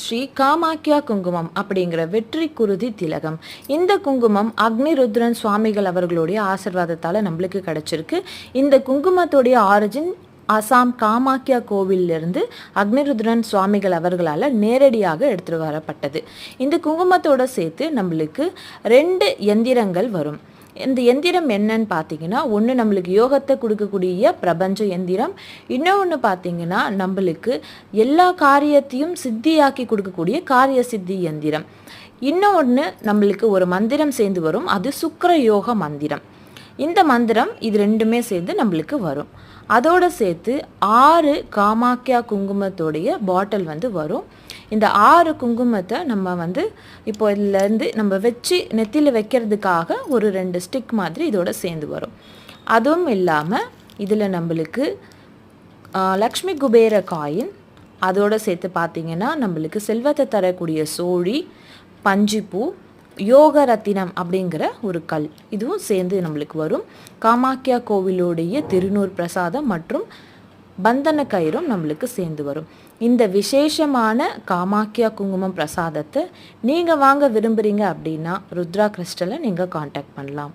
ஸ்ரீ காமாக்கியா குங்குமம் அப்படிங்கிற வெற்றி குருதி திலகம். இந்த குங்குமம் அக்னிருத்ரன் சுவாமிகள் அவர்களுடைய ஆசிர்வாதத்தால் நம்மளுக்கு கிடைச்சிருக்கு. இந்த குங்குமத்துடைய ஆரிஜின் அசாம் காமாக்கியா கோவிலிருந்து அக்னிருத்ரன் சுவாமிகள் அவர்களால் நேரடியாக எடுத்துகிட்டு வரப்பட்டது. இந்த குங்குமத்தோடு சேர்த்து நம்மளுக்கு 2 எந்திரங்கள் வரும். இந்த எந்திரம் என்னன்னு பார்த்தீங்கன்னா, ஒன்று நம்மளுக்கு யோகத்தை கொடுக்கக்கூடிய பிரபஞ்ச எந்திரம், இன்னொன்று பார்த்தீங்கன்னா நம்மளுக்கு எல்லா காரியத்தையும் சித்தியாக்கி கொடுக்கக்கூடிய காரிய சித்தி எந்திரம், இன்னொன்று நம்மளுக்கு ஒரு மந்திரம் சேர்ந்து வரும், அது சுக்கிர யோக மந்திரம். இந்த மந்திரம் இது 2மே சேர்ந்து நம்மளுக்கு வரும். அதோடு சேர்த்து 6 காமாக்கியா குங்குமத்தோடைய பாட்டில் வரும். இந்த 6 குங்குமத்தை நம்ம இப்போ இதுலேருந்து நம்ம வச்சு நெத்தியில் வைக்கிறதுக்காக ஒரு 2 ஸ்டிக் மாதிரி இதோட சேர்ந்து வரும். அதுவும் இல்லாமல் இதில் நம்மளுக்கு லக்ஷ்மி குபேர காயின், அதோடு சேர்த்து பார்த்திங்கன்னா நம்மளுக்கு செல்வத்தை தரக்கூடிய சோழி, பஞ்சிப்பூ, யோக ரத்தினம் அப்படிங்கிற ஒரு கல், இதுவும் சேர்ந்து நம்மளுக்கு வரும். காமாக்கியா கோவிலுடைய திருநூர் பிரசாதம் மற்றும் பந்தன கயிறும் நம்மளுக்கு சேர்ந்து வரும். இந்த விசேஷமான காமாக்கியா குங்குமம் பிரசாதத்தை நீங்கள் வாங்க விரும்புகிறீங்க அப்படின்னா ருத்ரா கிறிஸ்டலை நீங்கள் காண்டாக்ட் பண்ணலாம்.